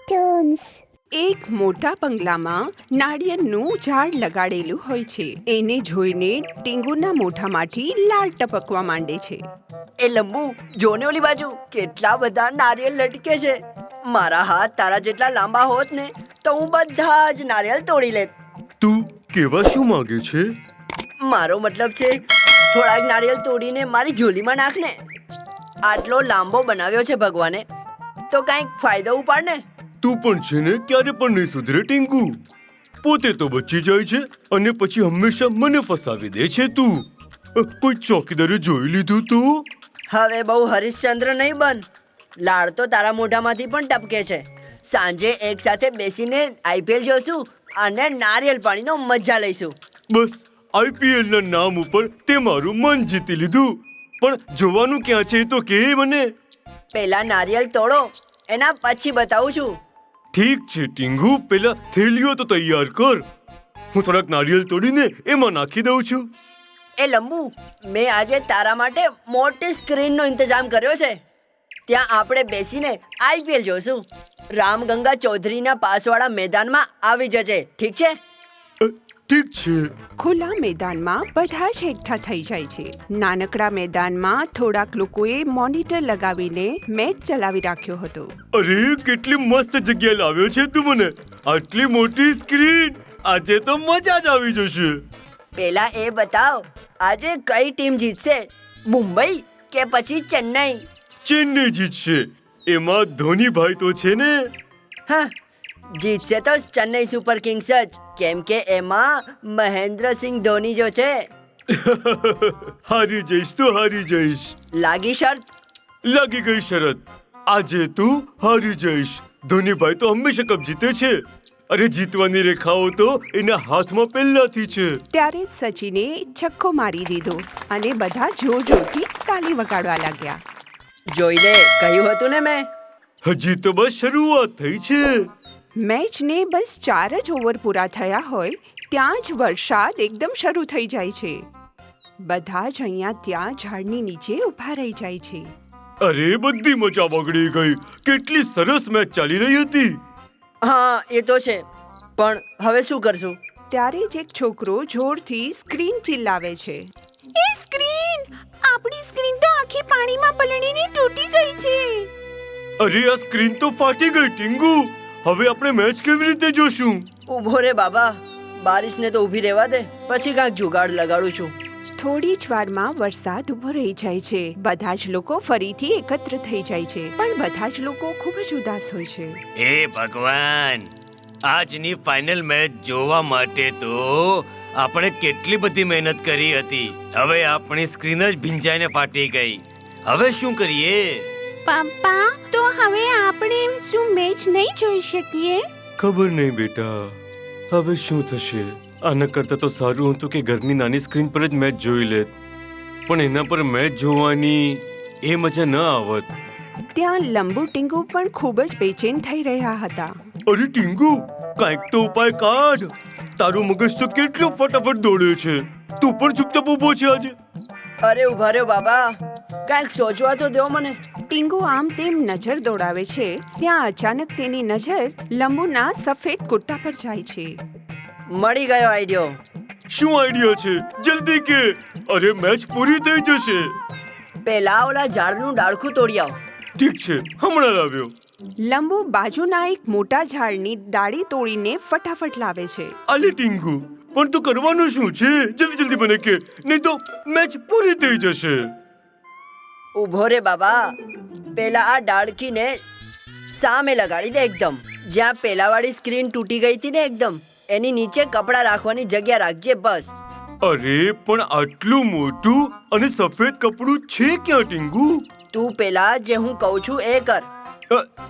Cartoons. એક મોટા બંગલામાં નાળિયેરનું ઝાડ લગાડેલું હોય છે. એને જોઈને ટીંગુના મોઢામાંથી લાળ ટપકવા માંડે છે. એ લંબુ, જોને ઓલી બાજુ કેટલા બધા નારિયેળ લટકે છે. મારા હાથ તારા જેટલા લાંબા હોત ને તો હું બધા જ નારિયેળ તોડી લેત. તું કેવા શું માંગે છે? મારો મતલબ છે થોડાક નારિયેળ તોડીને મારી ઝોલીમાં નાખ ને. આટલો લાંબો બનાવ્યો છે ભગવાને, તો કંઈક ફાયદો ઉપાડ ને. તું પણ છે ને ક્યારે પણ નહીં સુધરે ટીંગુ. પોતે તો બચી જાય છે અને પછી હંમેશા મને ફસાવી દે છે તું. કોઈ ચોકીદારે જોઈ લીધું તું? હવે બહુ હરિશ્ચંદ્ર નહીં બન. લાળ તો તારા મોઢામાંથી પણ ટપકે છે. સાંજે એક સાથે બેસીને આઈપીએલ જોશું અને નારિયેળ પાણીનો મજા લઈશું. બસ આઈપીએલ ના નામ ઉપર તે મારું મન જીતી લીધું. પણ જોવાનું ક્યાં છે એ તો કે મને. પેલા નારિયેળ તોડો, એના પછી બતાવું છું. ઠીક છે ટીંગુ, પેલા થેલીઓ તો તૈયાર કર. હું થોડાક નારિયેળ તોડીને એમાં નાખી દઉં છું. એ લંબુ, મેં આજે તારા માટે મોટી સ્ક્રીનનો ઇંતજામ કર્યો છે. ત્યાં આપણે બેસીને આઈપીએલ જોશું. રામગંગા ચૌધરીના પાસવાળા મેદાનમાં આવી જજે, ઠીક છે? ઠીક છે. ખુલ્લા મેદાનમાં બધા જ એકઠા થઈ જાય છે. નાનકડા મેદાનમાં થોડાક લોકોએ મોનિટર લગાવીને મેચ ચલાવી રાખ્યો હતો. અરે કેટલી મસ્ત જગ્યા લાવ્યો છે તું મને. આટલી મોટી સ્ક્રીન, આજે તો મજા જ આવી જશે. પેલા એ બતાવ, આજે કઈ ટીમ જીતશે, મુંબઈ કે પછી ચેન્નઈ? ચેન્નઈ જીતશે. એમાં ધોનીભાઈ તો છે ને. હા, જીતશે તો ચેન્નઈ સુપર કિંગ્સ જ, કેમ કે એમાં મહેન્દ્રસિંહ ધોની જો છે. હારી જઈશ તો હારી જઈશ. લાગી શરત? લાગી ગઈ શરત. આજે તું હારી જઈશ. ધોનીભાઈ તો હંમેશા કપ જીતે છે. અરે જીતવાની રેખાઓ તો એના હાથમાં પહેલાથી છે. ત્યારે જ સચિને છક્કો મારી દીધો અને બધા જોર જોરથી તાલી વગાડવા લાગ્યા. જોઈ લે, કહ્યું હતું ને મેં. હજી તો બસ શરૂઆત થઈ છે. મેચને બસ 4 જ ઓવર પૂરા થયા હોય ત્યાં જ વરસાદ એકદમ શરૂ થઈ જાય છે. બધા જ અહીંયા ત્યાં ઝાડની નીચે ઊભા રહી જાય છે. અરે બધી મજા બગડી ગઈ. કેટલી સરસ મેચ ચાલી રહી હતી. હા, એ તો છે, પણ હવે શું કરશું? ત્યારે જ એક છોકરો જોરથી સ્ક્રીન ચિલ્લાવે છે. એ સ્ક્રીન! આપણી સ્ક્રીન તો આખી પાણીમાં પલળીને તૂટી ગઈ છે. અરે આ સ્ક્રીન તો ફાટી ગઈ ટીંગુ. હવે આપણે મેચ કેવી રીતે જોશું? ઊભો રે બાબા, બારિશને તો ઊભી રહેવા દે, પછી કાંઈક જુગાડ લગાડું છું. થોડી જ વારમાં વરસાદ ઊભો રહી જાય છે. બધા જ લોકો ફરીથી એકત્ર થઈ જાય છે, પણ બધા જ લોકો ખૂબ જ ઉદાસ હોય છે. હે ભગવાન, આજની ફાઇનલ મેચ જોવા માટે તો આપણે કેટલી બધી મહેનત કરી હતી. હવે આપણી સ્ક્રીન જ ભીંજાઈને ફાટી ગઈ. હવે શું કરીએ? પપ્પા, તો હવે આપણે શું મેચ નહીં જોઈ શકીએ? ખબર નહીં બેટા, હવે શું થશે. આના કરતાં તો સારું હતું કે ઘરની નાની સ્ક્રીન પર જ મેચ જોઈ લેત. પણ એના પર મેચ જોવાની એ મજા ન આવત. ત્યાં લંબુ ટીંગુ પણ ખૂબ જ બેચેન થઈ રહ્યા હતા. અરે ટીંગુ, કાંઈક તો ઉપાય કાઢ. તારું મગજ તો કેટલું ફટાફટ દોડે છે. તું પણ ચૂપચાપ ઊભો છે આજે. અરે ઊભા રહ્યો બાબા, કાંઈક સોચવા તો દો મને. ટીંગુ આમ તેમ નજર દોડાવે છે. ત્યાં અચાનક તેની નજર લંબુના સફેદ કુર્તા પર જાય છે. મળી ગયો આઈડિયો. શું આઈડિયા છે? જલ્દી કે. અરે મેચ પૂરી થઈ જશે. પેલા ઓલા ઝાડનું ડાળખું તોડી આવ. ઠીક છે, હમણાં લાવ્યો. લંબુ બાજુના એક મોટા ઝાડની ડાળી તોડીને ફટાફટ લાવે છે. અલે ટીંગુ, પણ તું કરવાનું શું છે? જલ્દી જલ્દી મને કે, નહીં તો મેચ પૂરી થઈ જશે. ઊભો રે બાબા, પેલા આ ડાળખીને સામે લગાડી દે એકદમ. જ્યાં પેલાવાળી સ્ક્રીન તૂટી ગઈ હતી ને એકદમ, એની નીચે કપડાં રાખવાની જગ્યા રાખજે બસ. અરે પણ આટલું મોટું અને સફેદ કપડું છે ક્યાં ટીંગુ? તું પેલા જે હું કહું છું એ કર.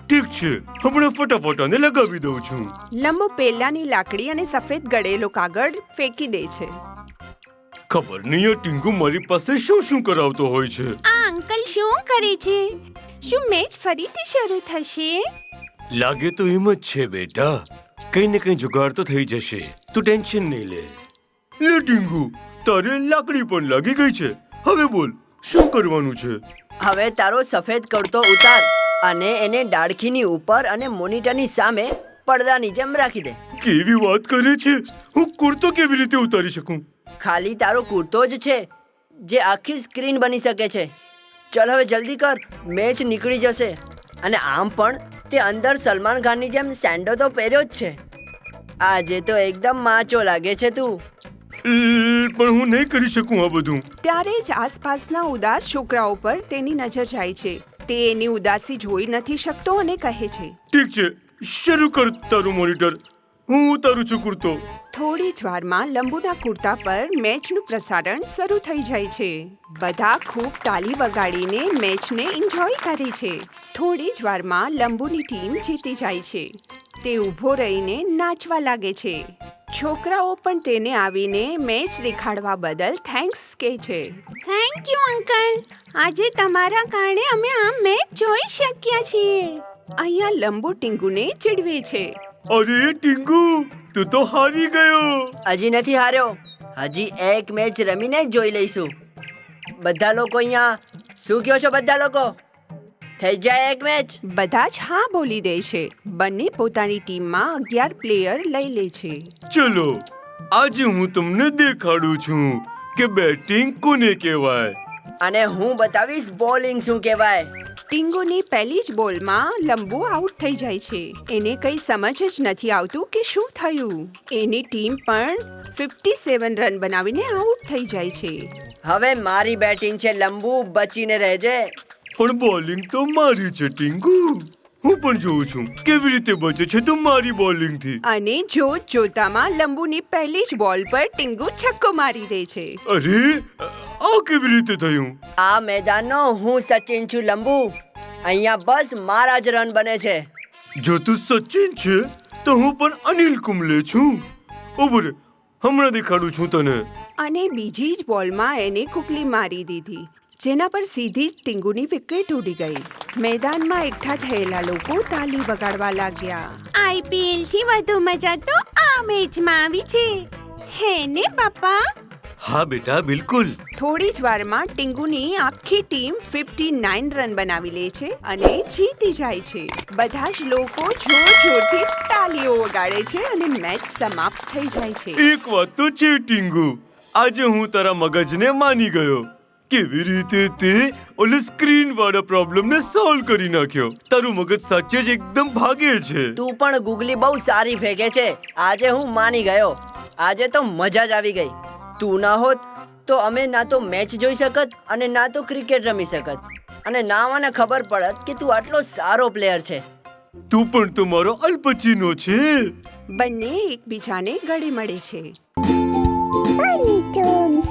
ઠીક છે, હમણાં ફટાફટ આને લગાવી દઉં છું. લંબુ પેલાની લાકડી અને સફેદ ગળેલો કાગળ ફેંકી દે છે. ખબર નહીં આ ટીંગુ મારી પાસે શું શું કરાવતો હોય છે. આ અંકલ શું કરે છે? શું મેચ ફરીથી શરૂ થશે? લાગે તો એમ જ છે બેટા. કઈ ને કઈ જુગાડ તો થઈ જશે. તું ટેન્શન નહીં લે. લે ટીંગુ, તારે લાકડી પણ લાગી ગઈ છે. હવે બોલ, શું કરવાનું છે? હવે તારો સફેદ કુર્તો ઉતાર અને એને ડાળખીની ઉપર અને મોનિટરની સામે પડદાની જેમ રાખી દે. કેવી વાત કરે છે? હું કુર્તો કેવી રીતે ઉતારી શકું? ખાલી તારો કુર્તો જ છે જે આખી સ્ક્રીન બની શકે છે. ચલ હવે જલ્દી કર, મેચ નીકળી જશે. અને આમ પણ તે અંદર સલમાન ખાનની જેમ સેન્ડો તો પહેર્યો જ છે. આજે તો એકદમ માચો લાગે છે તું. પણ હું નહીં કરી શકું આ બધું. ત્યારે જ આસપાસના ઉદાસ છોકરાઓ પર તેની નજર જાય છે. તે એની ઉદાસી જોઈ નથી શકતો અને કહે છે, ઠીક છે, શરૂ કર તારું મોનિટર. હું ઉતારું છું કુર્તો. થોડી જ વારમાં લંબુના કુર્તા પર મેચનું પ્રસારણ શરૂ થઈ જાય છે. બધા ખૂબ તાલી વગાડીને મેચને એન્જોય કરે છે. થોડી જ વારમાં લંબુની ટીમ જીતી જાય છે. તે ઊભો રહીને નાચવા લાગે છે. છોકરાઓ પણ તેને આવીને મેચ દેખાડવા બદલ થેન્ક્સ કહે છે. થેન્ક યુ અંકલ, આજે તમારા કારણે અમે આ મેચ જોઈ શક્યા છીએ. અહીંયા લંબુ ટીંગુને ચીડવે છે. અરે ટીંગુ, તું તો હારી ગયો. હજી નથી હાર્યો, હજી એક મેચ રમીને જ જોઈ લઈશું. બધા લોકો અહીંયા શું કહો છો? બધા લોકો થઈ જાય એક મેચ. બધા જ હા બોલી દે છે. બંને પોતાની ટીમમાં 11 પ્લેયર લઈ લે છે. ચલો, આજે હું તમને દેખાડું છું કે બેટિંગ કોને કહેવાય. અને હું બતાવીશ બોલિંગ શું કહેવાય. ટીંગુની પહેલી જ બોલમાં લંબુ આઉટ થઈ જાય છે. એને કંઈ સમજ જ નથી આવતું કે શું થયું. એની ટીમ પણ 57 રન બનાવીને આઉટ થઈ જાય છે. હવે મારી બેટિંગ છે લંબુ, બચીને રહેજે. પણ બોલિંગ તો મારી છે ટીંગુ. હું પણ જોઉં છું કેવી રીતે બચે છે તું મારી બોલિંગથી. અને જોતામાં લંબુની પહેલી જ બોલ પર ટીંગુ છક્કો મારી દે છે. અરે, આ કેવી રીતે થયું? આ મેદાનનો હું સચિન છું લંબુ. અહીંયા બસ મારા જ રન બને છે. જો તું સચિન છે તો હું પણ અનિલ કુંબલે છું. ઉભો રે, હમણાં દેખાડું છું તને. અને બીજી જ બોલમાં એને કુકલી મારી દીધી, જેના પર સીધી જ ટીંગુની વિકેટ ઉડી ગઈ. મેદાનમાં એકઠા થયેલા લોકો તાલી વગાડવા લાગ્યા. IPL થી વધુ મજા તો આ મેચમાં આવી છે, હે ને પપ્પા? હા બેટા, બિલકુલ. થોડી જ વારમાં ટીંગુની આખી ટીમ 59 રન બનાવી લે છે અને જીતી જાય છે. બધા જ લોકો જોરથી તાલીઓ વગાડે છે અને મેચ સમાપ્ત થઈ જાય છે. એક વાત તો છે ટીંગુ, આજે હું તારા મગજને માની ગયો. કેવી રીતે તે ઓલે સ્ક્રીન વાળા પ્રોબ્લેમને સોલ્વ કરી નાખ્યો. તારું મગજ સાચે જ એકદમ ભાગે છે. તું પણ ગુગલી બહુ સારી ફેંકે છે. આજે હું માની ગયો. આજે તો મજા જ આવી ગઈ. તું ના હોત તો અમે ના તો મેચ જોઈ શકત અને ના તો ક્રિકેટ રમી શકત. અને ના મને ખબર પડત કે તું આટલો સારો પ્લેયર છે. તું પણ તો મારો અલ્પચીનો છે. બંને એકબીજાને ગળે મળે છે. Tiny Toons.